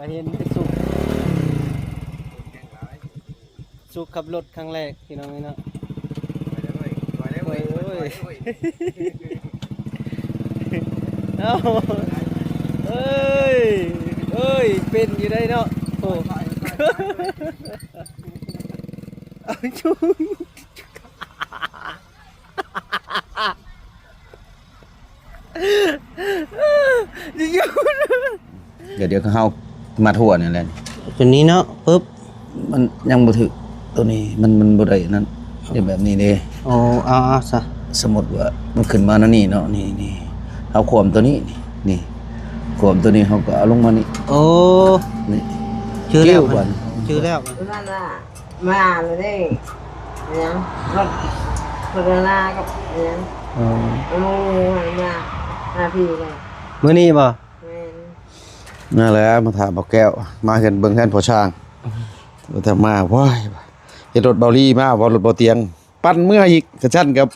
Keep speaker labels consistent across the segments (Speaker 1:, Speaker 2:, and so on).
Speaker 1: ก็เห็นสุกขับรถครั้งแรกพี่น้องเนาะเอ้าเอ้ยเป็นอยู่ได้เนาะโอ้เอาจุง
Speaker 2: เดี๋ยวเฮามาทั่วนี่แหละ
Speaker 1: ตัวนี้เนาะปึ๊บ
Speaker 2: มันยังบ่ถึกตัวนี้มันบ่ได้นั้นเดี๋ยวแบบนี้เด้
Speaker 1: โอ้เอาซะ
Speaker 2: สมมุติว่ามันขึ้นมานั่นนี่เนาะนี่เอาขวมตัวนี้นี่ขวมตัวนี้เขาก็เอาลงมานี่
Speaker 1: โอ้
Speaker 2: นี่
Speaker 1: ชื่อแล้ว
Speaker 2: วัน
Speaker 1: ชื่อแล้ว
Speaker 3: นั่นน่ะมาเลยเด้เนี่ยรถนากับเนี่ย
Speaker 1: อ๋อ
Speaker 3: มาพี่เลย
Speaker 1: มื้อนี้บ่
Speaker 3: แม่น
Speaker 2: นั่นแหละมาถามบ่แก้วมาเห็นเบิ่งแทนพ่อช้างแต่มาว้ายเฮ็ดรถเบาลี่มาบ่รถเบาเตียง ปั้นเมื่ออีกกระชั้นกับ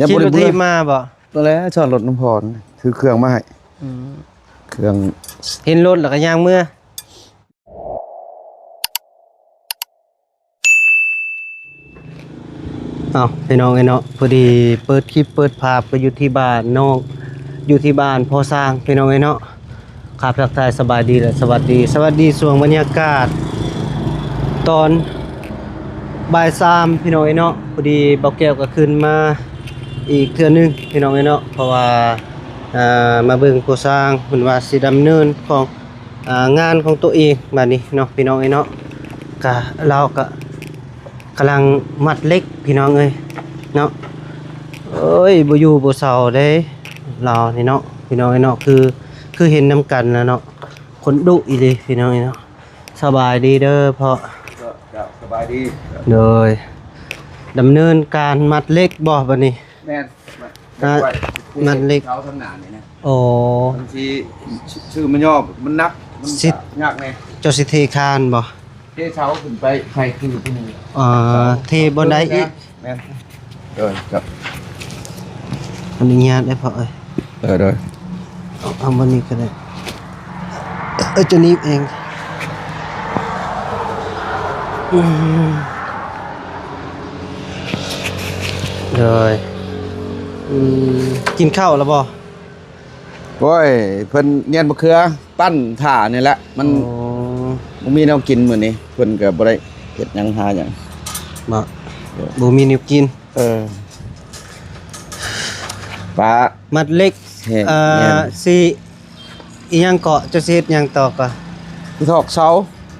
Speaker 2: ยัง
Speaker 1: ขี่
Speaker 2: บ่
Speaker 1: ร
Speaker 2: ได้
Speaker 1: ถ
Speaker 2: เบื่
Speaker 1: ที
Speaker 2: อ
Speaker 1: มาบ่
Speaker 2: ตัวแล้วชอดรถน้ำพรคือเครื่องมาให้เครื่อง
Speaker 1: เห็นรถแล้วก็ย่างเมื่ออ้าวพี่น้องไอ้เนาะพอดีเปิดคลิปเปิดภาพก็อยู่ที่บ้านน้องอยู่ที่บ้านพ่อสร้างพี่น้องไอ้เนาะครับทักทายสบายดีและสวัสดีช่วงบรรยากาศ ตอนบ่าย3พี่น้องไอ้เนาะพอดีเบาแก้วก็ขึ้นมาอีกเทื่อนึงพี่น้องไอ้เนาะเพราะว่ามาเบิ่งผู้สร้างเพิ่นว่าสิดำเนินของงานของตัวเองบัดนี้เนาะพี่น้องไอ้เนาะก็เราก็กำลังมัดเหล็กพี่น้องเอ้ยเนาะเอ้ยบ่อยู่บ่เซาเด้เรานี่เนาะพี่น้องไอ้เนาะคือเห็นนํกันแล้วเนาะคนดุอีหลีพี่น้องไอ้เนาะสบายดีเด้อเพราะ
Speaker 2: ก็สบายดี
Speaker 1: โดยดำเนินการมัดเหล็กบ่บัดนี้
Speaker 2: แม่น
Speaker 1: มันเล็ก
Speaker 2: เขาทางหน้านี่นะ
Speaker 1: โอ้
Speaker 2: บางทีชื่อมันย่อมันนักมัน
Speaker 1: สิ
Speaker 2: ยากแน่
Speaker 1: เจ้าสิเทคานบ่
Speaker 2: เทเช้าขึ้นไปใครขึ้นอยู่ที่นี่
Speaker 1: เทบนไดอีก
Speaker 2: แม่นครับ
Speaker 1: อนุญาตได้พอเอ้ย
Speaker 2: โดย
Speaker 1: เอาบนนี้ก็ได้จะหนีบเองอืมเลยกินข้าวแล้วบ่
Speaker 2: โอ้ยเพิ่นเนียนมะเขือปั้นถ่านี่แหละมัน
Speaker 1: โอ้
Speaker 2: บ่มีแนวกินมื้อนี้เพิ่นก็บ่ได้เฮ็ดหยังหาหยัง
Speaker 1: บ่มีแนวกิน
Speaker 2: ปลา
Speaker 1: มัดเล็ก
Speaker 2: เฮ็ดแม่น
Speaker 1: สิอีหยังเกาะจะสิเฮ็ดหยังต่อก็
Speaker 2: ที่ถอกเสา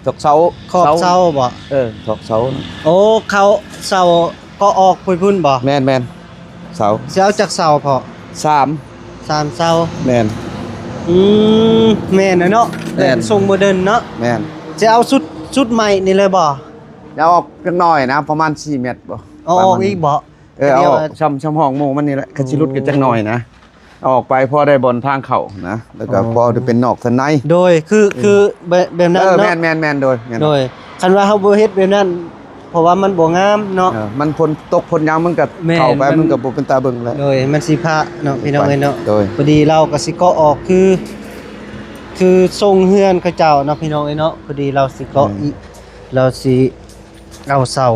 Speaker 2: ถอกเสา
Speaker 1: ขอบเสาบ่
Speaker 2: ถอกเสา
Speaker 1: โอ้เขาเสาก็ออกพุ่นบ่
Speaker 2: แม่นเสา
Speaker 1: สิเอาจากเสาพอ
Speaker 2: 3
Speaker 1: 3เสา
Speaker 2: แม่น
Speaker 1: แม่นเนาะ
Speaker 2: แม่น
Speaker 1: ทรงโมเดิร์นเนาะ
Speaker 2: แม่น
Speaker 1: จะเอาชุดใหม่นี่เลยบ่
Speaker 2: แล้วออกจักหน่อยนะประมาณ4เมตรบ่
Speaker 1: เอาออกอีกบ่
Speaker 2: เอาออกช่ำห้องหมู่มันนี่แหละคันสิรุดกันจักหน่อยนะเอาออกไปพอได้บอลทางเข้านะแล้วก็พอได้เป็นนอกสันใน
Speaker 1: โดยคือแบบนั้นเนาะ
Speaker 2: แม่นโดยแม่น
Speaker 1: โดยคันว่าเฮาบ่เฮ็ดแบบนั้นเพราะว่ามันบ่งามเนาะ
Speaker 2: มันพลตกพลยางมันก็
Speaker 1: แม่น
Speaker 2: เข้าไป
Speaker 1: มัน
Speaker 2: มันก็บ่เป็นตาเบิ่งแล้ว
Speaker 1: โดยมันสิพระเนาะพี่น้องเอ้ยเนาะ
Speaker 2: โดย
Speaker 1: พอดีเราก็สิเกาะออกคือทรงเฮือนเขาเจ้าเนาะพี่น้องเอ้ยเนาะพอดีเราสิเกาะอีกเราสิเอาเสา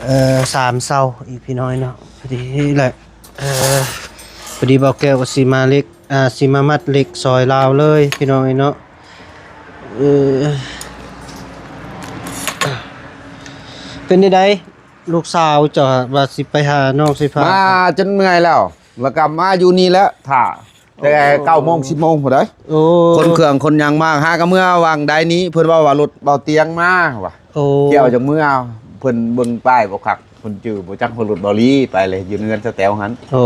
Speaker 1: 3เสาอีกพี่น้อยเนาะพอดีแหละพอดีบอกแก้วก็สิมาเล็กสิมามัดเหล็กซอยลาวเลยพี่น้อยเนาะเป็นได้ลูกสาวจะว่าสิไปหาน้องสิพา
Speaker 2: มาจนเมื่อยแล้วแล้วกลับมาอยู่นี่แล้วถ่าแต่9:00น 10:00นพุ่นเด้
Speaker 1: โอ้
Speaker 2: คนเครื่องคนหยังมากหาก็เมื่อวางใดนี้เพิ่นว่ารถเบาเตียงมาว่ะ
Speaker 1: โอ้
Speaker 2: เกี่ยวจากเมื่อเพิ่นเบิ่งป้ายบ่คักเพิ่นจื้อบ่จักเพิ่นรถเบาลีไปเลยอยู่เรือนสแตวหัน
Speaker 1: โอ้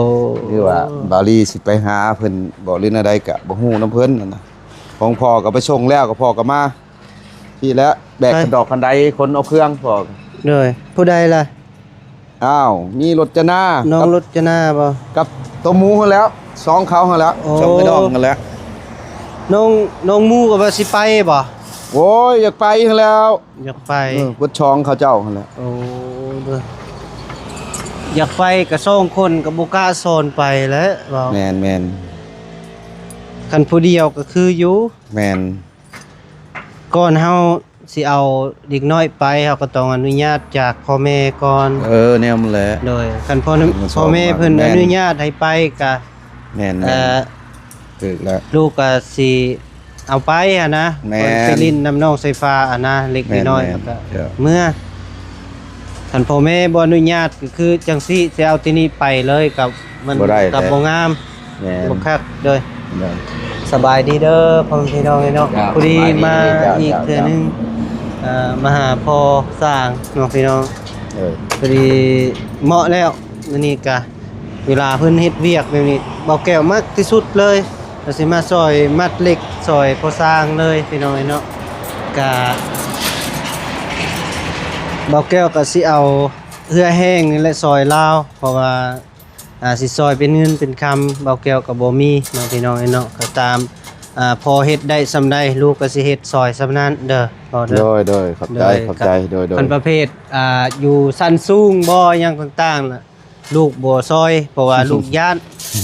Speaker 2: คือว่าบาลีสิไปหาเพิ่นบ่หรือแนวใดก็บ่ฮู้นำเพิ่นนั่นน่ะของพ่อก็ไปส่งแล้วก็พ่อก็มาพี่แล้วแบกกระดอกคันใดคนเอาเครื่องพ่อ
Speaker 1: เลยผู้ใดล่ะ
Speaker 2: อ้าวมีรถจนา
Speaker 1: น้องรถจะหน้าบ่
Speaker 2: กับตัวหมูหั่นแล้วสองเขาหั่นแล้ว
Speaker 1: โอ้
Speaker 2: สองกระดองกันแล้ว
Speaker 1: น้องมูก็ว่าสิไปบ่
Speaker 2: โอ้ยอยากไปหั่นแล้ว
Speaker 1: อยากไป
Speaker 2: กดช่องเขาเจ้าหั่นแหล้ว
Speaker 1: โอ้เด้ออยากไปกับสองคนกับบ่กล้าโซนไปแล้วบ่
Speaker 2: แม่น
Speaker 1: คันผู้เดียวก็คืออยู่
Speaker 2: แม่น
Speaker 1: ก่อนเฮาสิเอาเด็กน้อยไปเฮาก็ต้องอนุญาตจากพ่อแม่ก่อน
Speaker 2: แนวมันแหละ
Speaker 1: โดยคันพ่อ
Speaker 2: มันสอบ
Speaker 1: พ่อแม่เพิ่น
Speaker 2: แม่
Speaker 1: อน นุญาตให้ไปก็
Speaker 2: แม่น
Speaker 1: เอ่อ
Speaker 2: ถูกแล้ว
Speaker 1: ลูกก็สิเอาไปอะนะ
Speaker 2: แม่น
Speaker 1: ไปลิ้นน้ำน้องไฟฟ้าอะนะเล็ก
Speaker 2: แม่น
Speaker 1: น้อย
Speaker 2: แม่น
Speaker 1: ก็
Speaker 2: เจ้า
Speaker 1: เมื่อคันพ่อแม่บ่อนุญาตก็คือจังซี่สิเอาที่นี่ไปเลยกับมัน
Speaker 2: บ่ได้
Speaker 1: กับ
Speaker 2: แท้
Speaker 1: บ่งาม
Speaker 2: แม่น
Speaker 1: บ่คักเด้อ
Speaker 2: แม่น
Speaker 1: สบายดีเด้อพ่อพี่น้องเนาะ
Speaker 2: ครับ
Speaker 1: พอดี
Speaker 2: สบายดี
Speaker 1: มา
Speaker 2: จ้ะ
Speaker 1: อีก
Speaker 2: จ้ะ
Speaker 1: เทื่อนึงมาหาพ่อสร้างเนาะพี่น้อง
Speaker 2: เออ
Speaker 1: พอดีเหมาะแล้วมื้อนี้ก็เวลาเพิ่นเฮ็ดเวียกแบบนี้เบาแก้วมากที่สุดเลยก็สิมาซอยมัดเหล็กซอยพ่อสร้างเลยพี่น้องเนาะก็เบาแก้วก็สิเอาเหือแห้งนี่แหละซอยลาวเพราะว่าสิซอยเป็นเงินเป็นคำเบาแก้วก็บ่มีเนาะพี่น้องเนาะก็ตามพอเฮ็ดได้ซำใดลูกก็สิเฮ็ดซอยซำนั้นเด้อพอเด้อ
Speaker 2: โดยขอบใจขอบใจโดย
Speaker 1: คันประเภทอยู่สั้นสูงบ่อยังต่างๆล่ะลูกบ่ซอยเพราะว่าลูกย่าน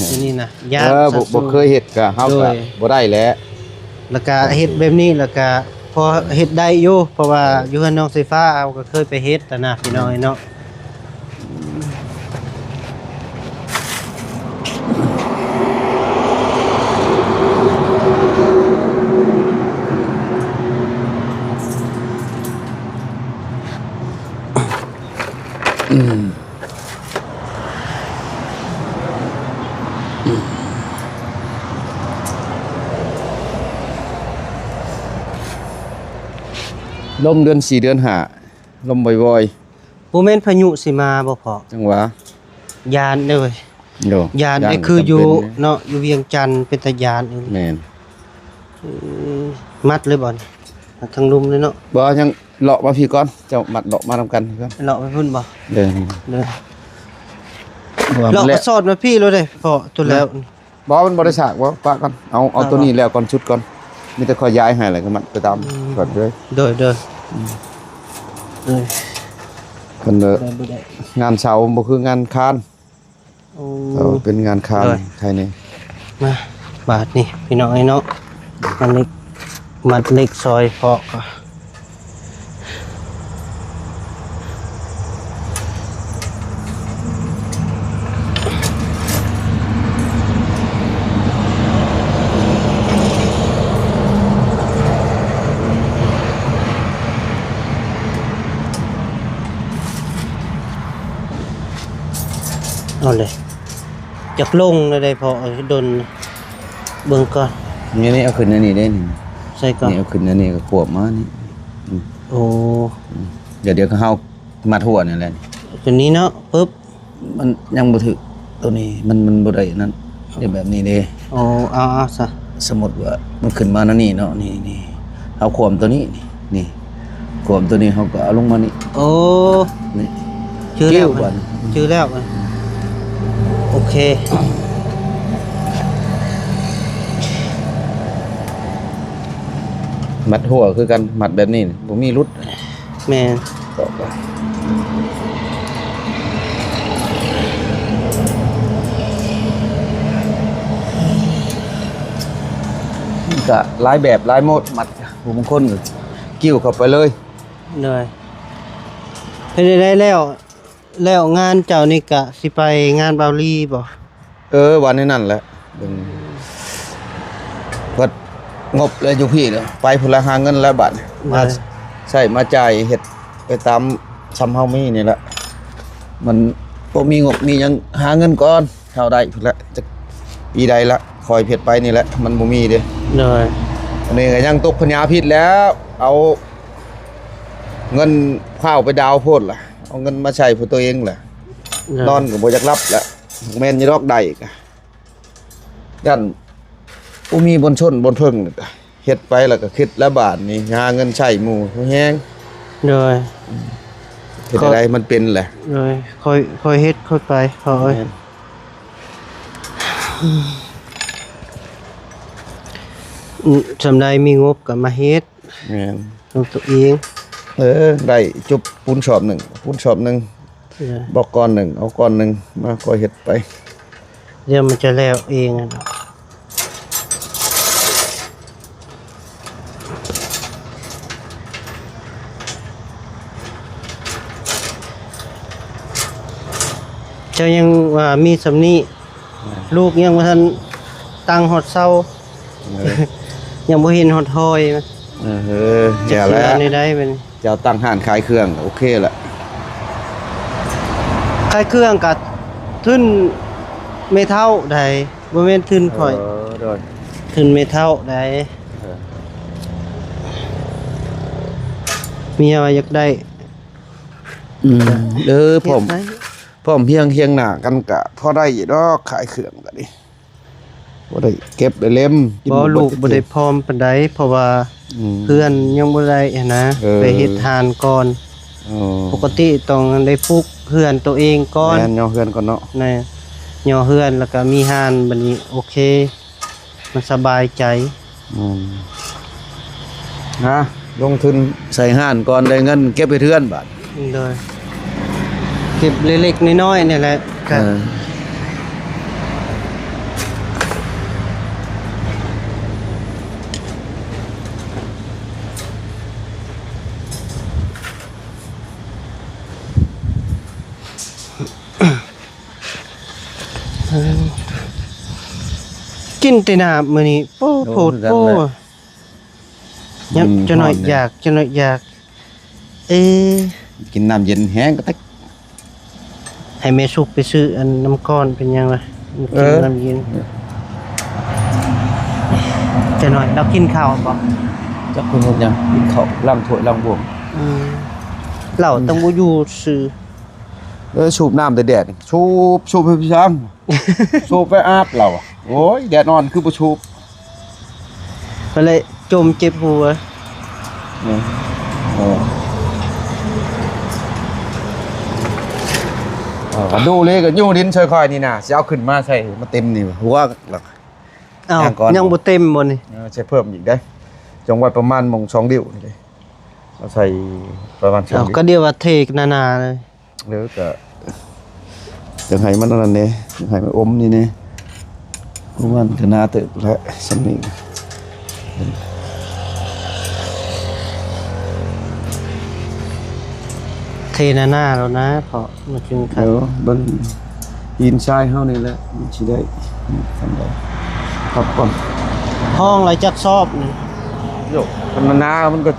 Speaker 1: อันนี้นะย่าน
Speaker 2: บ่
Speaker 1: สั้นสู
Speaker 2: บ่
Speaker 1: ง
Speaker 2: เคยเฮ็ดก็เฮา
Speaker 1: โด
Speaker 2: ก็
Speaker 1: ย
Speaker 2: บ่ได้แหล้ว
Speaker 1: แล้วก็เฮ็ดแบบนี้แล้วก็พอเฮ็ดได้อยู่เพราะว่าอยู่กับน้องไฟฟ้าเอาก็เคยไปเฮ็ดแต่นะพี่น้อยเนาะ
Speaker 2: ลมเดือน4เดือน5ลมบ่อย
Speaker 1: บ่แม่นพายุสิมาบ่พอ
Speaker 2: ๆจังหวะ
Speaker 1: ยานเด้อ
Speaker 2: โด
Speaker 1: ยานนี่คืออยู่เนาะอยู่เวียงจันทน์เป็นตะยานเอง
Speaker 2: แม่น
Speaker 1: มัดเลยบ่นี่มัดทั้งลุมเลยเนาะ
Speaker 2: บ่ยังเลาะมาพี่ก่อนเจ้ามัดเลาะมานำกันครับ
Speaker 1: เลาะไปพุ่นบ่
Speaker 2: เด้อ
Speaker 1: เด้อ
Speaker 2: ว่า
Speaker 1: เรา
Speaker 2: มันแล้
Speaker 1: ก็สอดมาพี่เลยพอตัวแล้ว
Speaker 2: บ่มันบ่ได้ฉากบ่ปะก่อนเอาตัวนี้แล้วก่อนชุดก่อนมีแต่ขอยย้ายให้แล้วก็มัดไปตามก่อนเด้อ
Speaker 1: โดยโดย
Speaker 2: เพิ่น
Speaker 1: ได้บ่ได้
Speaker 2: งานเช้าบ่คืองานคาน
Speaker 1: โอ้
Speaker 2: เป็นงานคาน
Speaker 1: เอ้ย
Speaker 2: ไทยนี่
Speaker 1: มาบาทนี่พี่น้องไอ้เนาะมันเล็กมัดเล็กซอยพอก็เอาเลยจักลงได้พอเอาดนเบิ่งก่อน
Speaker 2: นี่เอาขึ้นอันนี้ได้นี่
Speaker 1: ใส่ก่อน
Speaker 2: นี่เอาขึ้นอันนี้ก็ขวบมานี่
Speaker 1: โอ้
Speaker 2: เดี๋ยวก็เฮามาทั่วนี่แหละ
Speaker 1: ตัวนี้เนาะปึ๊บ
Speaker 2: มันยังบ่ถึกตัวนี้มันบ่ได้นั่นเดี๋ยวแบบนี้เด้
Speaker 1: โอ้เอาซะ
Speaker 2: สมมุติว่ามันขึ้นมานั่นนี่เนาะนี่เอาขวมตัวนี้นี่ขวมตัวนี้เฮาก็เอาลงมานี่
Speaker 1: โอ้
Speaker 2: นี่
Speaker 1: ชื่อแล้ว
Speaker 2: เกี่ยวก่อน
Speaker 1: ชื่อแล้วโอเค
Speaker 2: มัดหัวคือกันมัดแบบนี้บ่มีรุด
Speaker 1: แม่น
Speaker 2: ต่อไปก็หลายแบบหลายโหมดมัดผู้บางคนก็กิ้วเข้าไปเลย
Speaker 1: เลยเฮ็ดได้แล้วงานเจ้านี่กะสิไปงานบาวลีบ่
Speaker 2: วันนี้นั่นแหละเป็นก็งบเลยอยู่พี่เด้อไปพุ่นละหาเงินแล้วบัดมาใช่มาจ่ายเฮ็ดไปตามซ้ำเฮามีนี่แหละมันบ่มีงบมีหยังหาเงินก่อนเท่าใดพุ่นละจะปีใดละคอยเพ็ดไปนี่แหละมันบ่มีเด้
Speaker 1: เลย
Speaker 2: อันนี้ก็ยังตกพญาพิษแล้ว เอาเงินข้าวไปดาวโพดล่ะเอาเงินมาใช้เพื่อตัวเองล่ะนอนก็บ่อยากรับแล้วแม่นอยู่ดอกใดอีกอะยันผู้มีบนชนบนเพิ่งนี่ก็เฮ็ดไปแล้วก็คิดแล้วบาทนี่หาเงินใช้หมู่ผู้แฮง
Speaker 1: เลย
Speaker 2: เฮ็ดอะไรมันเป็นแหละ
Speaker 1: เลยค่อยเฮ็ดค่อยไปพอเอ้ยสำใดมีงบก็มาเฮ็ด
Speaker 2: แม่น
Speaker 1: ของตัวเอง
Speaker 2: ได้จุบปูนชอบหนึ่งปูนชอบหนึ่ง
Speaker 1: เออ
Speaker 2: บอกก้อนหนึ่งเอาก้อนหนึ่งมาก็เฮ็ดไป
Speaker 1: เดี๋ยวมันจะแล้วเองอะเนาะ เจ้ายังว่ามีสำนี้ลูกยังบ่ทันตั้งฮอดเซา ยังบ่เห็นฮอดหอยนะ
Speaker 2: แย่แล้ว
Speaker 1: นี่ได้เป็น
Speaker 2: เจ้าตั้งห้านขายเครื่องโอเคละ
Speaker 1: ขายเครื่องกับทุนไม่เท่าใดบ่แม่นทุนข่อย
Speaker 2: โดย
Speaker 1: ทุนไม่เท่าใดเมียว่าอยากได้
Speaker 2: ผม
Speaker 1: เฮ็ดได้
Speaker 2: ผมเพียงเคียงหน้ากันกะพอได้อยู่ดอกขายเครื่องก็ดิบ่ได้เก็บได้เล่มกิน
Speaker 1: บ่ลูก
Speaker 2: เด
Speaker 1: บ่ได้พร้อมปานใดเพราะว่าเพื่อนยังบ่ได้หั้นนะ ไปเฮ็ดทานก่อน ปกติต้องได้ปลูกเฮือนตัวเองก่อน
Speaker 2: แม่นย่อเฮือนก่อนเนาะ
Speaker 1: นะย่อเฮือนแล้วก็มีหานบัดนี้โอเค มันสบายใจ
Speaker 2: นะลงทุนใส่ห้านก่อนได้เงินเก็บไปเทือนบาท
Speaker 1: โดยเก็บเล็กๆน้อยๆนี่แหละก็ กินแต่น้ำมื้อนี้โอ้โพดโอ้ยังจะหน่อยอยากจะหน่อยอยาก
Speaker 2: กินน้ำเย็นแห้งก็ตัก
Speaker 1: ให้แม่สุกไปซื้ออันน้ำก้อนเป็นยังไงกินน้ำเย็นจะหน่อยเรากินข้าวบ่
Speaker 2: จักเพิ่นเฮ็ดหยังกินข้าวล้างถ้วยล้างบ่วง
Speaker 1: เหล้าต้องบ่อยู่ซื้อ
Speaker 2: สูบน้ำแต่แดดสูบให้พี่ช้าง สูบไปอาบเราอะโอ้ยแดดนอนคือบ่สูบ
Speaker 1: ก็เลยจมเจ็บหัว
Speaker 2: ดูเลยก็อยู่ดินช่วยๆนี่น่ะสิเอาขึ้นมาใส่มาเต็มนี่หัวหลัก
Speaker 1: อ้าว
Speaker 2: ย่างก่อน
Speaker 1: ยังบ่เต็มบ่นี่
Speaker 2: ใช้เพิ่มอีกได้จงไว้ประมาณ2 ดิ้วนี่เลยเอาใส่ประมาณ2
Speaker 1: อ้าว
Speaker 2: ดิ้ว
Speaker 1: ก็เดียวว่าเทกหนาๆเลย
Speaker 2: หรือก็จังไห้มันนั่นเด้จังไห้มันอมนี่แน่ประมาณก็น่าตึกแล้วสำนี้
Speaker 1: เทหน้าๆแล้วนะเพราะมันจึงครับ
Speaker 2: เดี๋ยวเบิ่งอินชายเฮานี่แหละมันสิได้ทำได้ครับก่อน
Speaker 1: ห้องไรจักซอบนี่
Speaker 2: โยกมันนามันก็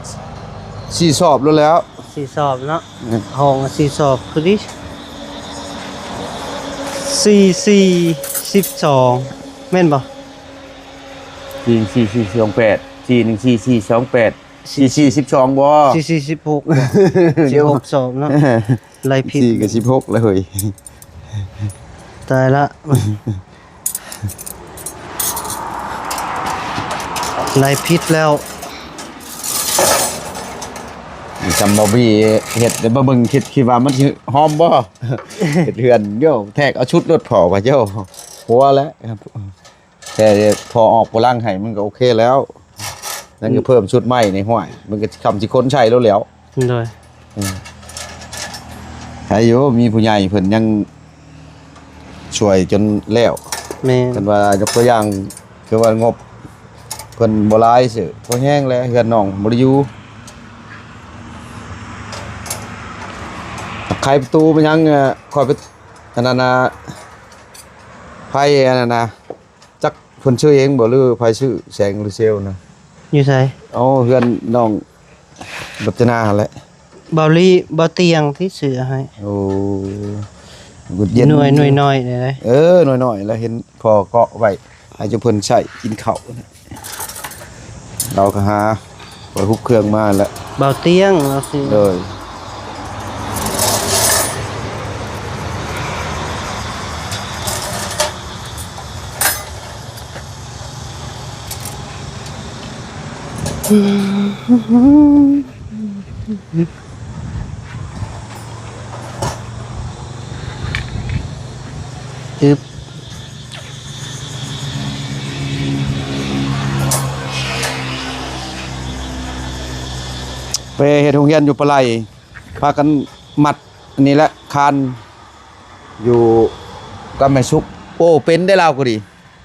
Speaker 2: สิสอบแล้ว
Speaker 1: สี่สอบเนาะห้องสี่สอบคือดิ12แม่นบ่
Speaker 2: 44428 41428 4412บ่
Speaker 1: 16 16สอบเนาะไรผิด
Speaker 2: 4กับ16แล้วเฮ้ย
Speaker 1: ตายละไรผิดแล้ว
Speaker 2: จำบ่บี้เฮ็ดแล้วบ่เบิ่งคิดว่ามันสิหอมบ่ เฮ็ดเฮือนโยแทกเอาชุดรถพอว่าโยหัวแล้วครับแต่พอออกโปลังให้มันก็โอเคแล้วนั่นก็เพิ่มชุดใหม่ในห้วยมันก็คำสิคนใช้แล้ว
Speaker 1: โดย
Speaker 2: ใช่อยู่มีผู้ใหญ่เพิ่นยังช่วยจนแล้ว
Speaker 1: แม่
Speaker 2: กันว่ายกตัวอย่างคือว่างบเพิ่นบ่หลายซื่อพอแห้งแล้วเฮือนน้องบ่ได้อยู่ไขประตูมันยังคอยไปอันนั้นน่ะไผอันนั้นน่ะจักเพิ่นชื่อเองบ่หรือไผชื่อแสงหรือเซลนะ
Speaker 1: อยู่ไส
Speaker 2: เอาเฮือนน้องรจนาหั่นแหละ
Speaker 1: เบาลี่บ่เตียงที่เสือให้
Speaker 2: โอ้กุดเย็น
Speaker 1: หน่วยน้อยๆได้เลย
Speaker 2: หน่อยๆแล้วเห็นพอเกาะไว้ให้เจ้าเพิ่นใช้กินข้าวเราก็หาปล่อยฮุบเครื่องมาแล้ว
Speaker 1: เบาเตียงเราสิ
Speaker 2: เลย
Speaker 1: อึบ
Speaker 2: ไปเฮ็ดโรงเรียนอยู่ปะไหลพากันมัดอันนี้แหละคานอยู่กับแม่ชุกโอ้เป็นได้แล้วก็ดี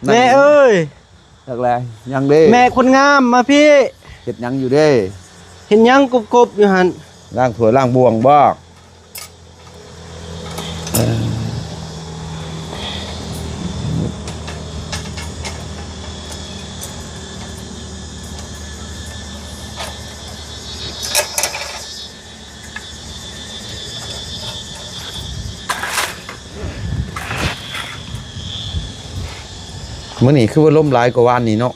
Speaker 1: แม่เอ้ย
Speaker 2: จักแลยังเด้
Speaker 1: แม่คนงามมาพี่
Speaker 2: เฮ็ดหยังอยู่เด้
Speaker 1: เห็นยังกบๆอยู่หั่น
Speaker 2: ล้างถ้วยล้างบ่วงบ่ มื้อนี้คือว่าลมหลายกว่าวานนี้เนาะ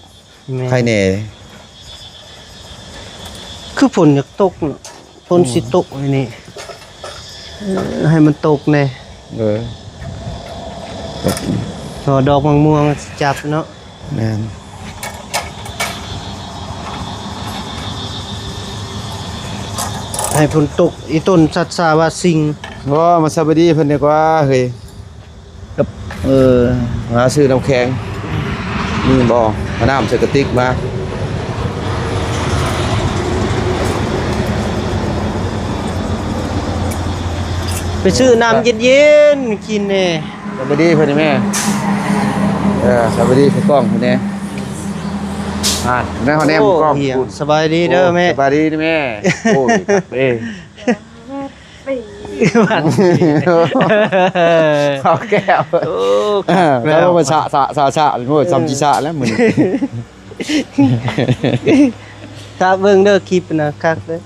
Speaker 1: แม่
Speaker 2: ใครแน่
Speaker 1: คือฝนอยากตกเนาะฝนสิตกไอ้นี่ให้มันตกแน่
Speaker 2: เออ
Speaker 1: ดอกมะม่วงจับเนาะ
Speaker 2: แม่น
Speaker 1: ให้ฝนตกอีต้นสัตว์สาว่าสิง
Speaker 2: ว่ามาสวัสดีเพิ่นดีกว่าเฮ้ยกับหาซื้อน้ำแข็งนี่บ่เอาน้ำใส่กระติกมา
Speaker 1: ไปซื้อน้ำเย็นๆกินแน่
Speaker 2: สวัสดีเพิ่นนี่แม่สวัสดีพี่ก้องเพิ่นแน่แม่เฮาแนมกล้อง
Speaker 1: เฮีย
Speaker 2: พูด
Speaker 1: สบายดีเด้อแม่
Speaker 2: สบายดีแม่โอ้ยเอ้ย
Speaker 1: บ้าน
Speaker 2: ข้าวแก้ว
Speaker 1: โอ้
Speaker 2: แล้วมาชะโอ้ยซ้ำจิชะแล้วมื้อนี้
Speaker 1: ถ้าเบิ่งเด้อคลิปนะคักเด้อ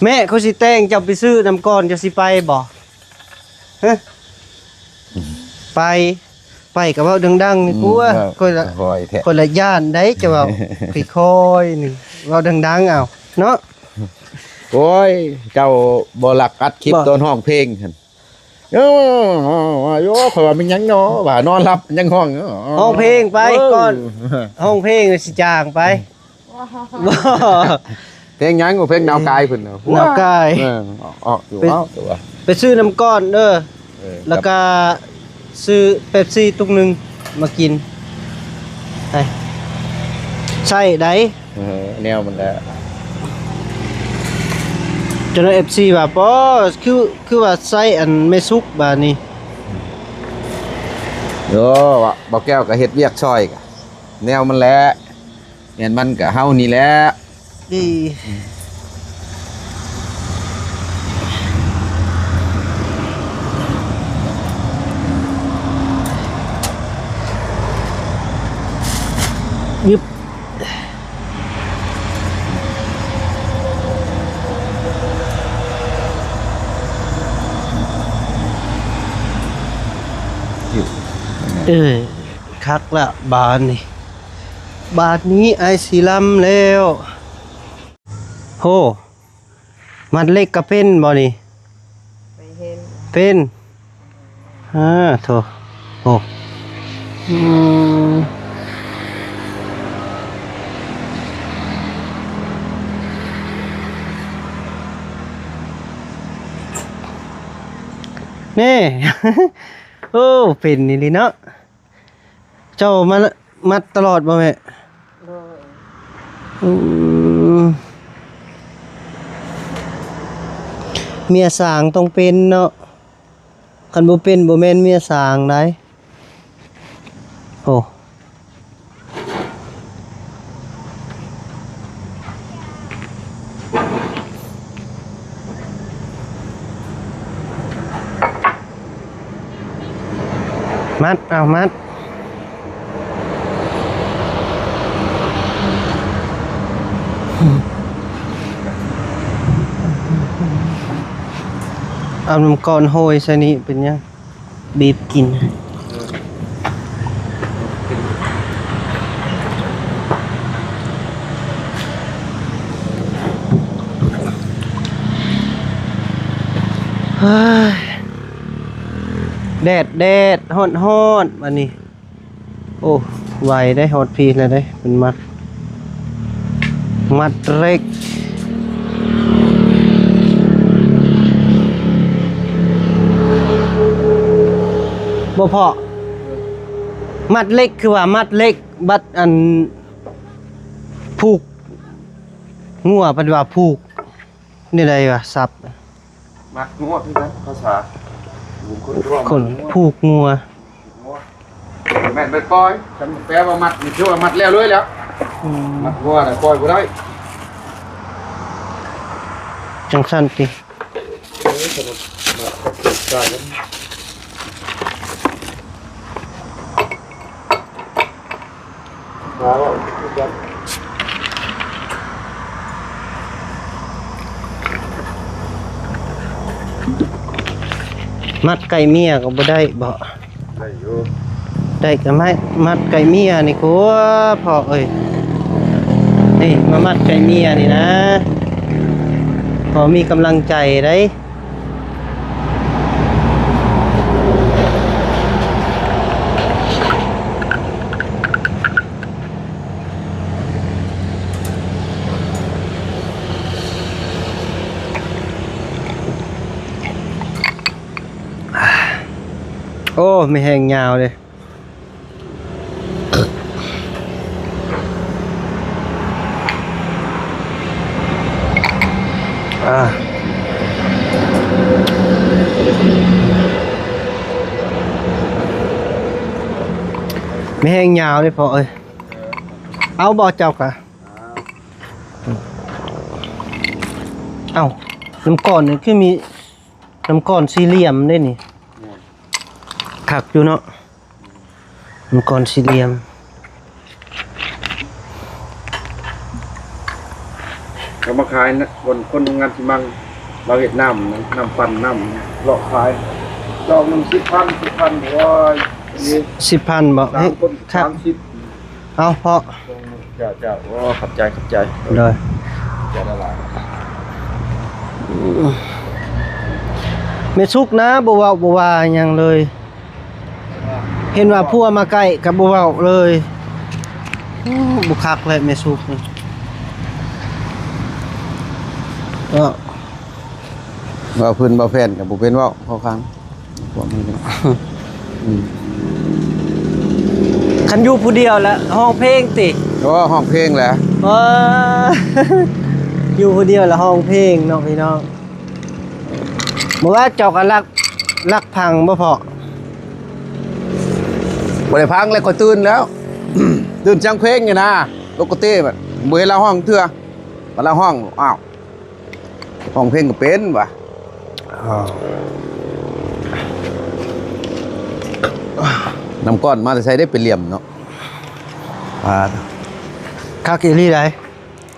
Speaker 1: แม่เขาสิแต่งเจ้าไปซื้อน้ำก่อนจะสิไปบ่ฮะไปกับว่าดังๆนี่กูว่าคนละ
Speaker 2: คอยแท้
Speaker 1: คนละย่านได้จะว่าค่อยๆนี่เว้าดังๆเอาเนาะ
Speaker 2: โอ้ยเจ้าบ่หลักอัดคลิป
Speaker 1: บ่
Speaker 2: ตอนห้องเพลงหั่นโอ้โยข่อยว่ามันหยังเนาะว่านอนหลับยังห้อง
Speaker 1: ห้องเพลงไปก่อน ห้องเพลงสิจ้างไปบ่
Speaker 2: เพลงหยังบ่เพลงดาวกายเพิ่นน่ะ
Speaker 1: ดาวกาย
Speaker 2: อยู่
Speaker 1: เป็น
Speaker 2: เอาตัว
Speaker 1: ไปซื้อน้ำก้อนเด้อแล้วก็ซื้อเป๊ปซี่ตุกหนึงมากินไปใช่ได้
Speaker 2: แนวมันแหละ
Speaker 1: จน FC ว่าบ่คือว่าใส่อันไม่สุกบาดนี้
Speaker 2: โยว่าบ่แก้วก็เฮ็ดเวียกช่อยกะแนวมันแหละแม่นมันก็เฮานี่แหละ
Speaker 1: ดียึบคักละบานนี่บาทนี้ไอสีลำแล้วโหมันเล็กกระเป็นบ่นี่
Speaker 3: ไปเห็น
Speaker 1: เป็นโถโอ้อืมนี่ โอ้เป็นนี่ลิเนาะเจ้ามัดตลอดบ่แม่
Speaker 3: โดย
Speaker 1: อืมเมียสางต้องเป็นเนาะคันบ่เป็นบ่แม่นเมียสางได้โอ้มัดเอามัดเอาน้ำก้อนโหยใส่นี่เป็นยังบีบกินเฮ้ยแดดฮ้อนวันนี้โอ้ไหวได้ฮอตพีเลยได้เป็นมัดเล็กบ่พอมัดเล็กคือว่ามัดเล็กบัดอันผูกงัวเป็นว่าผูกนี่ได้ว่าซับ
Speaker 2: มักงวดคือกันภาษา
Speaker 1: คนผูกงัว
Speaker 2: แม่นไปปล่อยฉันแปลว่ามัดนี่คือว่ามัดแล้วเลยแล้ว
Speaker 1: อืม
Speaker 2: มัดงวดน่ะปล่อยบ่ได้
Speaker 1: จังสั้นติมัดไก่เมียก็บ่ได้บ่ ได้ก็ไม่มัดไก่เมียนี่กูพ่อเอ้ยนี่มามัดไก่เมียนี่นะพอมีกำลังใจได้โอ้ไม่แห้งยาวเลยไม่แห้งยาวเลยพอเอ้ยเอาบ่เจ้ากะเอาน้ำก้อนนี่คือมีน้ำก้อนสี่เหลี่ยมได้นี่ถักอยู่เนาะน้ำก้อนสี่เหลี่ยม
Speaker 2: เขามาขายนะคนทำงานที่มังเราเห็ดน้ำน้ำปั่นน้ำหลอกขายหลอกน้ำ10,000ว่านี่
Speaker 1: 10,000บ่เฮ้ยครับ
Speaker 2: 30
Speaker 1: เอาพอ
Speaker 2: จ้าว่าขับใจ
Speaker 1: เลย
Speaker 2: จะละลาย
Speaker 1: ไม่สุกนะบ่เว้าหยังเลยเห็นว่าพัวมาใกล้กับบ่เว้าเลยบ่คักเลยไม่สุกนี่ก็
Speaker 2: ว่าพื้นบ่แฟนกับบ่เป็นว่าเข้าข้างพวกนี้
Speaker 1: คันอยู่ผู้เดียวแล้วห้องเพลงติ
Speaker 2: ก็ห้องเพลงแหละ
Speaker 1: ว้า อยู่ผู้เดียวแล้วห้องเพลงเนาะพี่น้องบ่ว่าเจ้าก็รักพังบ่พอ
Speaker 2: บ่ได้พังแล้วก็ตื่นแล้ว ตื่นจังเพลงอยู่นะปกติแบบบ่เห็นเราห้องเทื่อมาเราห้องอ้าวห้องเพลงก็เป็นว่ะน้ำก้อนมาแต่ใช้ได้เป็นเหลี่ยมเนาะ
Speaker 1: คักอีหลีได้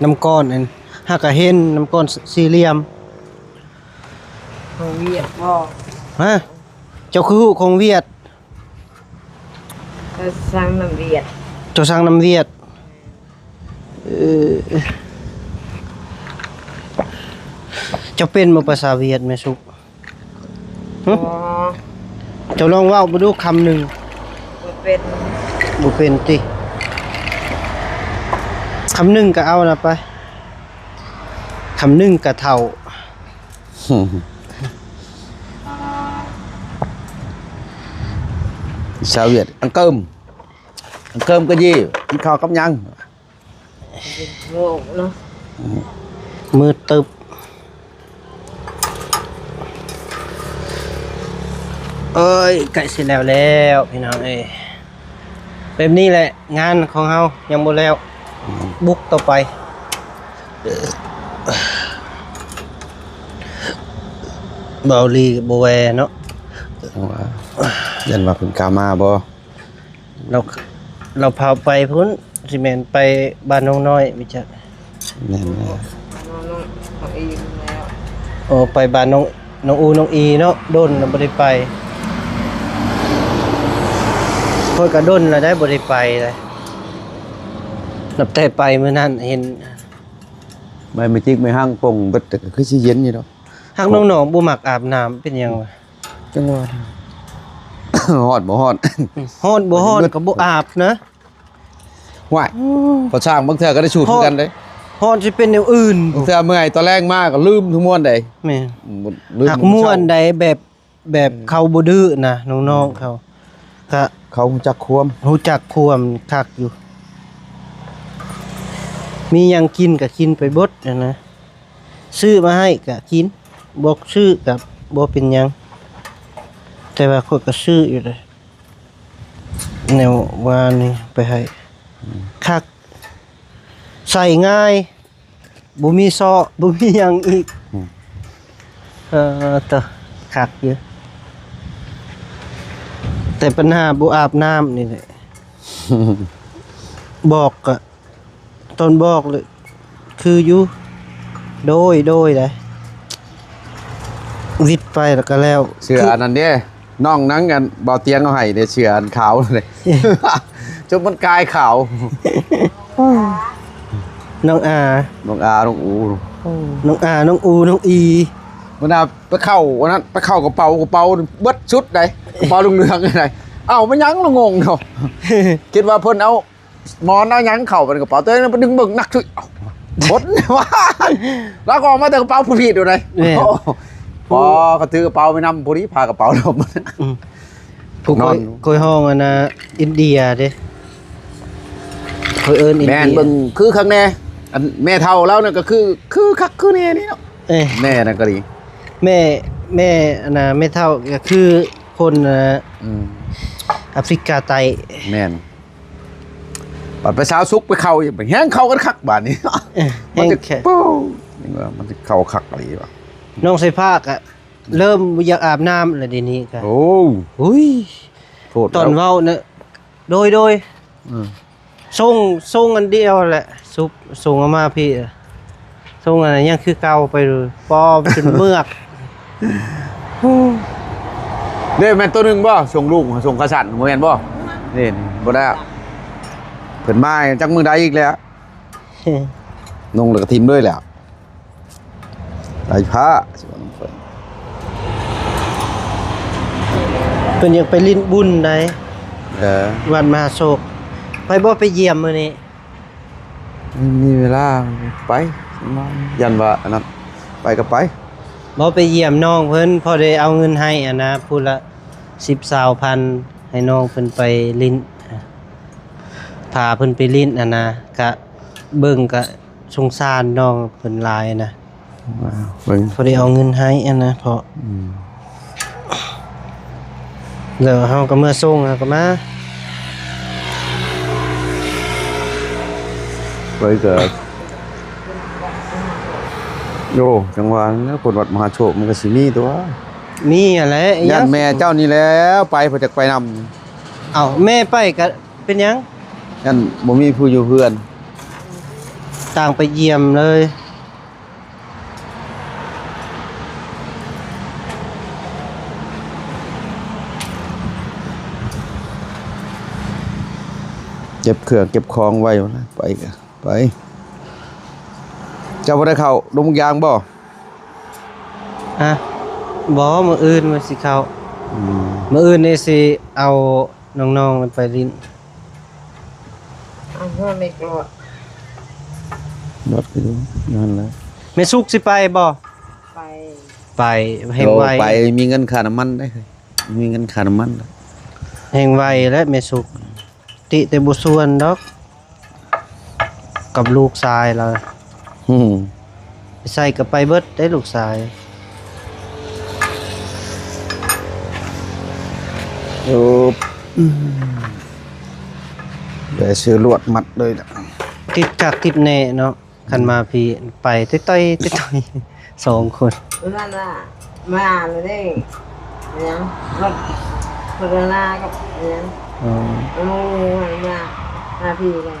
Speaker 1: น้ำก้อนนั่นหากก็เห็นน้ำก้อนสี่เหลี่ยม
Speaker 3: ของเวียดบ่
Speaker 1: ฮะเจ้าคือของเวียด
Speaker 3: ก็สร้างน้ำเวียด
Speaker 1: เจ้าสั่งน้ำเวียดเจ้าเป็นบ่ภาษาเวียดแม่สุก
Speaker 3: อ๋อ
Speaker 1: เจ้าลองเว้าบ่ดูคำหนึง
Speaker 3: บ่เป็น
Speaker 1: บ่เป็นติคำหนึงก็เอานะไปคำหนึงก็เท่า
Speaker 2: ชาวเวียดอังเกิมก็ยี่กินข้าวกับยัง
Speaker 3: โลกเนาะ
Speaker 1: มือตึบเอ้ยใกล้สิแล้วพี่น้องเอ้ยแบบนี้แหละงานของเฮายังบ่แล้วบุกต่อไปเบาลีบ่แวเนาะ
Speaker 2: ยันว่าเป็นกามาบ่
Speaker 1: เราพาไปพุ่นสิแม่นไปบ้านน้องน้อยวิจัก
Speaker 2: แน่น
Speaker 3: น้องของอีกแล้ว
Speaker 1: โอ้ไปบ้านน้องอูน้องอีเนาะดนน่ะบ่ได้ไปเพิ่นก็ดนแล้วได้บ่ได้ไปเลยนับแต่ไปมื้อนั้นเห็น
Speaker 2: ไม่จิกไม่ห้างปงเบิดแต่ก็คือสิเย็นอยู่ดอก
Speaker 1: ฮักน้องๆบ่มักอาบน้ำเป็นหยังวะ
Speaker 2: จังว่า ฮอดบ่ฮอด
Speaker 1: ฮ้อนบ่ฮ้อนก็บ่อาบนะ
Speaker 2: ว้ายพอช่างบางเทื่อก็ได้ชูดคือกันเด้
Speaker 1: ฮ้อนสิเป็นแนวอื่น
Speaker 2: บางเทื่อเมื่อยตอนแรกมาก็ลืมทุกม้วนใด
Speaker 1: แม่น
Speaker 2: ลืม
Speaker 1: หักม่วนใดแบบเขาบ่ดื้อนะน้องๆเขาก็
Speaker 2: เขารู้จักความ
Speaker 1: รู้จักความคักอยู่ มีหยังกินก็กินไปเบดนะซื้อมาให้ก็กินบ่ซื้อก็บ่เป็นหยังแต่ว่าข้อยก็ซื้ออยู่เลยแนวว่านี่ไปให้คักใส่ง่ายบ่มีซ้อบ่มีหยังอีกต่อคักอยู่แต่ปัญหาบ่อาบน้ำนี่แหละ บอกก็ตอนบอกเลยคืออยู่โดยได้วิดไปแล้วก็แล้ว
Speaker 2: เสื้ออันนั้นเด้ น้องนั่งกันเบาเตียงเอาให้เดี๋ยวเชื่ออันขาวเลย จนมันกลายขาว
Speaker 1: น้องอา
Speaker 2: น้องอาน้องอู
Speaker 1: น้องอาน้องอูน้องอี
Speaker 2: วันนั้นไปเข้าวันนั้นไปเข้ากระเป๋าเบิดชุดไหนกระเป๋าลุงเรืองไหนเอ้ามันยังละงงเนาะ คิดว่าเพิ่นเอาหมอนเอายังเข้าไปในกระเป๋าตัวเองไปดึงเบิ่งนักช่วยหมดว่าแล้วก็ออกมาแต่กระเป๋าผู้ผิดอยู่ไหนพอกระถือกระเป๋าไปนำผู้นี้พากระเป๋าลม
Speaker 1: ผู้คอยห้องนะอินเดียเด้คอยเอิ้นอิน
Speaker 2: แม่
Speaker 1: เดี
Speaker 2: น
Speaker 1: ย
Speaker 2: เบิ่งคือข้างแน่อันแม่เฒ่าแล้วเนี่ยก็คือคักคือแน่นี่เนาะแม่น่ะก็ดี
Speaker 1: แม่นะไม่เท่าก็คือคนแอฟริกาใต้
Speaker 2: แม่นบัดไปสาวซุกไปเข้าอย่างแห้งเข้ากันคักบาดนี้
Speaker 1: แห้งแค่
Speaker 2: ปู้นี่ว่ามันจะเข้าคักอะไรวะ
Speaker 1: น้องใส่ภาคอะเริ่มอยากอาบน้ำแล้วเดี๋ยวนี้ก็
Speaker 2: โอ้
Speaker 1: อุ้ย
Speaker 2: โทษ
Speaker 1: ตอน
Speaker 2: แล้ว
Speaker 1: เว้าเนี่ยโดยส่งอันเดียวแหละซุปส่งมาพี่ส่งอะไรยังคือเก่าไปเลยปอจนเมือก
Speaker 2: เนี่ยแม่นตัวหนึงบ่ส่งลูกส่งกระสันบ่แม่นบ่นี่บ่ได้เพิ่นมาจักมือใดอีกแล้วนงแล้วก็ทิมด้วยแล้วไอ้พระสิว่าน้องเพิ่น
Speaker 1: เป็นยังไปลิ้นบุญไหน วันมหาโศกไปบ่ไปเยี่ยมมื้อนี้
Speaker 2: ไม่มีเวลาไปยันว่าอันนั้นไปก็ไป
Speaker 1: บ่ไปเยี่ยมน้องเพิ่นพอได้เอาเงินให้อะนะพูดละ10-20,000ให้น้องเพิ่นไปลิ้นพาเพิ่นไปลิ้นอะนะก็เบิ่งก็สงสารน้องเพิ่นหลายนะ
Speaker 2: เบิ่ง
Speaker 1: พอได้เอาเงินให้อะนะเพราะแล้วเฮาก็เมื่อส่งเฮาก็มา
Speaker 2: ไปก็โยจังหวะนั้นคนวัดมหาโชคมันก็สิมีตัว
Speaker 1: มีอะแหละ
Speaker 2: ย่านแม่เจ้านี่แล้วไปเพิ่นจักไปนำ
Speaker 1: เอ้าแม่ไปก็เป็นหยัง
Speaker 2: ย่านบ่มีผู้อยู่เพื่อน
Speaker 1: ต่างไปเยี่ยมเลย
Speaker 2: เก็บเครื่องเก็บของไว้นะไปก็ไปเจ้าบ่ได้เข้าดงยางบ่
Speaker 1: ฮะบ่มื้ออื่นมันสิเข้ามื้ออื่นนี่สิเอาน้องๆไปลิ้น
Speaker 3: เอาเพื่อนไม่กลัว
Speaker 2: รถก็อยู่นั่นแหละ
Speaker 1: แม่สุกสิไปบ่
Speaker 3: ไป
Speaker 1: ไปแห่งไว
Speaker 2: ไปมีเงินค่าน้ำมันได้เลยมีเงินค่าน้ำมัน
Speaker 1: แห่งไวและแม่สุกติแต่บ่ส่วนดอกกับลูกชายเรา ใส่กับไปเบิดได้ลูกชาย
Speaker 2: โอ้เดี๋ยวซื้อลวดมัดเลยนะ
Speaker 1: ติดกักติดแน่เนาะคันมาพี่ไปต้อยๆ 2 คน
Speaker 3: นั่นน่ะมาเลยได้ยังรถโคโรนากับยัง
Speaker 1: อ๋อ
Speaker 3: มาพี่เลย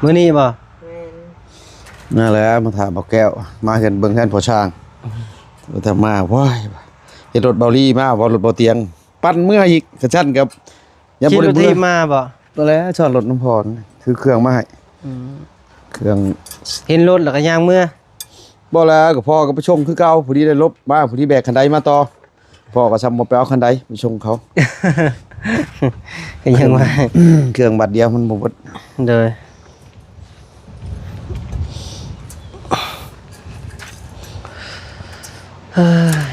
Speaker 1: มื้อนี้บ่
Speaker 3: แม่น
Speaker 2: นั่นแหละมาถามเอาแก้วมาเห็นเบิ่งแค่นพอช่างแต่มาว้ายเห็นรถเบาลี่มาว่ารถเบาเตียง ปั้นเมื่ออีกกระชั้นกับ
Speaker 1: คิดว่าที่มาบ่
Speaker 2: ตัวแล้วชอบรถน้ำพรถือเครื่องมาให้เครื่อง
Speaker 1: เห็นรถแล้วก็ย่างเมื่อ
Speaker 2: บ่แล้วกับพ่อก็ไปชงคือเก่าผู้ที่ได้ลบมาผู้ที่แบกคันใดมาต่อพ่อก็ซ้ำบ่ไปเอาคันใดไปชงเขา
Speaker 1: ก็ยังว่า
Speaker 2: เครื่องบัดเดียวมันบ่เบิด
Speaker 1: เด้อเฮ้ย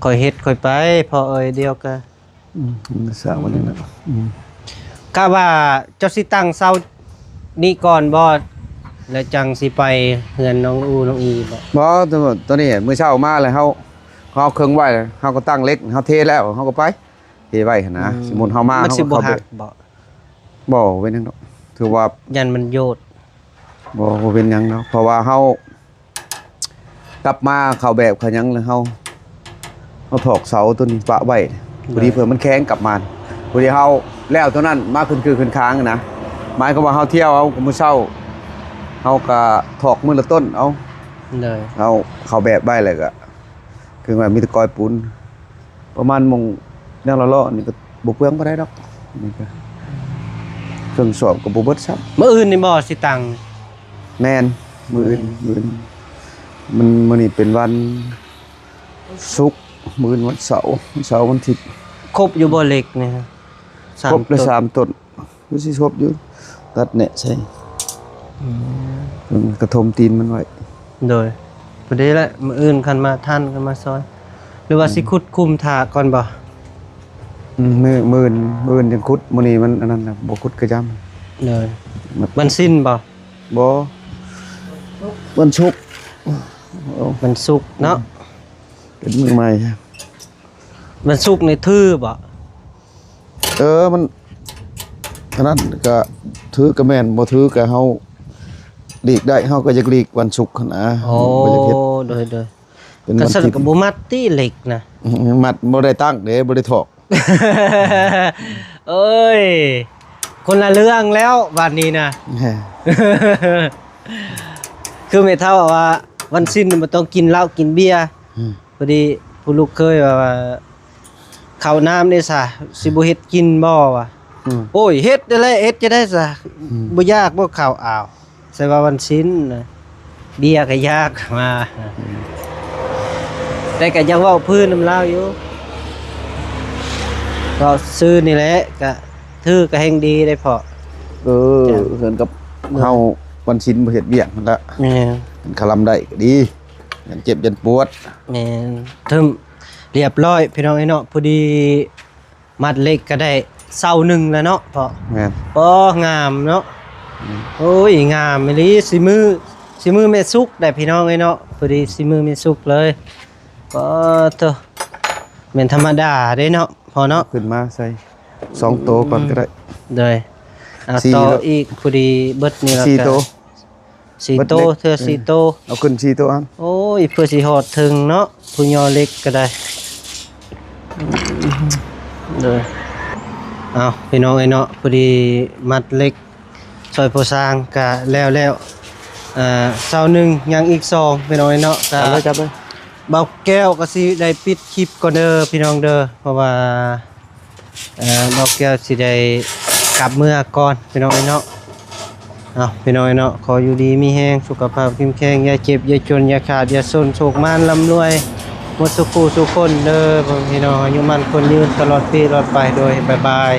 Speaker 1: ค่อยเฮ็ดค่อยไปพอเอ่ยเดียวก็
Speaker 2: สาววันนี้นะ
Speaker 1: กะว่าเจ้าสิตั้งเซานี่ก่อนบ่แล้วจังสิไปเฮือนน้องอูน้องอีบ่
Speaker 2: บ่ตัวนี้มื้อเช้ามาแล้วเฮาเอาเครื่องไว้เฮาก็ตั้งเล็กเฮาเทแล้วเฮาก็ไปเทไว้หั่นนะสมมุติเฮามา
Speaker 1: มัน
Speaker 2: เฮา
Speaker 1: สิ
Speaker 2: ก็
Speaker 1: บ่
Speaker 2: เข้าไป
Speaker 1: หักบ่
Speaker 2: บ่เป็นหยังดอกถือว่า
Speaker 1: ยันมันโยด
Speaker 2: บ่เป็นหยังเนาะเพราะว่าเฮากลับมาเข้าแบบเขาหยังแล้วเฮาถอกเสาตัวนี้ปะไว้พอดีเผื่อมันแข็งกลับมาพอดีเฮาแล้วตัวนั้นมาขึ้นค้างนะหมายความว่าเฮาเที่ยวเอามื้อเช้าเฮาก็ถอกมื้อละต้นเอา
Speaker 1: เลย
Speaker 2: เอาเข้าแบบไว้แล้วก็คือว่ามีแตะกอยปูนประมาณมง แนวเลาะๆนี่ก็บ่เปลืองบ่ได้ดอกนี่ก็เครื่องสอบก็บ่เบิดซ้ำ
Speaker 1: มื้ออื่นนี่บ่สิตัง
Speaker 2: แม่นมื้ออื่นมื้อนี้เป็นวันศุกร์มื้ออื่นวันเสาร์วันอาทิตย์
Speaker 1: ครบอยู่บ่เหล็กนี่ฮะ
Speaker 2: ครบเลย
Speaker 1: ต้น
Speaker 2: 3ต้นคือสิครบอยู่ตัดแหนะใช่กระทมตีนมันไว้
Speaker 1: โดยพอดีแหละมื้ออื่นคันมาทันกันมาซอย หรือว่าสิขุดคุมถาก่อนบ่
Speaker 2: มื้อจังคุดมื้อนี้มันอันนั้นน่ะบ่คุดกระจำ
Speaker 1: เลยวันสิ้นบ่
Speaker 2: บ่วันศุกร์
Speaker 1: วันศุกร์เนาะ
Speaker 2: เป็นมื้อใหม่
Speaker 1: วันศุกร์นี่ทื่อบ่
Speaker 2: มันอันนั้นก็ถือก็แม่นบ่ถือก็เฮาหลีกได้เฮาก็อยากหลีกวันศุกร์หั่นนะ
Speaker 1: โอ้
Speaker 2: บ่อยากเฮ็ด
Speaker 1: โดย
Speaker 2: เป็น
Speaker 1: ก็
Speaker 2: วัน
Speaker 1: ส
Speaker 2: ที่
Speaker 1: นกับบ่มัดตี้เหล็กนะ
Speaker 2: มัดบ่ได้ตั้งเด้บ่ได้ถอก
Speaker 1: เอ้ย คนละเรื่องแล้ววันนี้นะ
Speaker 2: แหม
Speaker 1: คือไม่เท่าว่าวันสิ้นมันต้องกินเหล้ากินเบียร์พอดีผู้ลูกเคยว่าข้าวน้ำนี่ซะสิบ่เฮ็ดกินบ่วะ โอ้ยเฮ็ดได้เลยเฮ็ดจะได้ซะบ่ยากบ่ข้าวอ้าวใส่ว่าวันสิ้นน่ะเบียร์ก็ยากมา แต่ก็ยังเว้าพื้นน้ำลาวอยู่ก็ซื้อนี่แหละก็ถือก็แห่งดีได้พอ
Speaker 2: เหมือนกับเฮาวันศีลบ่เฮ็ดเวียกนั่นละ
Speaker 1: แม่น
Speaker 2: มันคลำได้ก็ดียันเจ็บยันปวด
Speaker 1: แม่นถึงเรียบร้อยพี่น้องไอ้เนาะพอดีมัดเล็กก็ได้เสาหนึ่งแล้วเนาะพอ
Speaker 2: แม่น
Speaker 1: งามเนาะโอ้ยงามอีหลีสิมือแม่สุกได้พี่น้องไอ้เนาะพอดีสิมือแม่สุกเลยก็เถอะแม่นธรรมดาเด้เนาะพอเนาะ
Speaker 2: ขึ้นมาใส่2โตก่อนก็ได้
Speaker 1: เลยเอา
Speaker 2: สี่
Speaker 1: ต่อ
Speaker 2: แล้ว
Speaker 1: อีกพอดีเบิดนี่แล้ว
Speaker 2: 4
Speaker 1: ก็
Speaker 2: โต
Speaker 1: สี่
Speaker 2: เบิด
Speaker 1: โต
Speaker 2: เล็ก
Speaker 1: เธอสี่โต
Speaker 2: เอาขึ้น4โตอัน
Speaker 1: โอ้ยเพื่อสิฮอดถึงเนาะผู้ยอเล็กก็ได้เลยเอาพี่น้องไอ้เนาะพอดีมัดเล็กซอยโพสร้างก็แล้วเสาหนึ่งยังอีกสองพี่น้องไอ้เนาะก็
Speaker 2: จับเลย
Speaker 1: เบาแก้วก็สิได้ปิดคลิปก่อนเด้อพี่น้องเด้อเพราะว่าเบาแก้วสิได้กลับเมื่อก่อนพี่น้องไอ้เนาะเอาพี่น้องไอ้เนาะขออยู่ดีมีแห้งสุขภาพเข้มแข็งอย่าเจ็บอย่าจนอย่าขาดอย่าส้นโศกมานร่ำรวยหมดสุขสุขคนเด้อพี่น้องอายุมันคนยืนตลอดปีตลอดไปโดยบ๊ายบาย